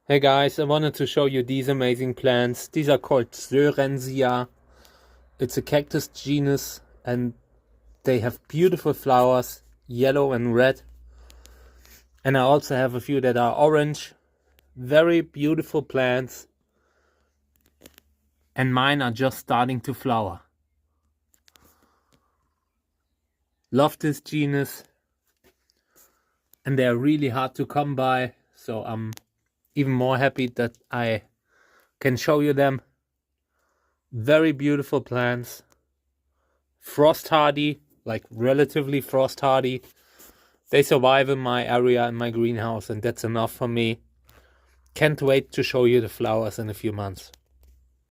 Hey guys, I wanted to show you these amazing plants. These are called Soehrensia. It's a cactus genus and they have beautiful flowers, yellow and red. And I also have a few that are orange. Very beautiful plants. And mine are just starting to flower. Love this genus. And they're really hard to come by. So I'm even more happy that I can show you them. Very beautiful plants. Frost hardy, like relatively frost hardy. They survive in my area in my greenhouse, and that's enough for me. Can't wait to show you the flowers in a few months.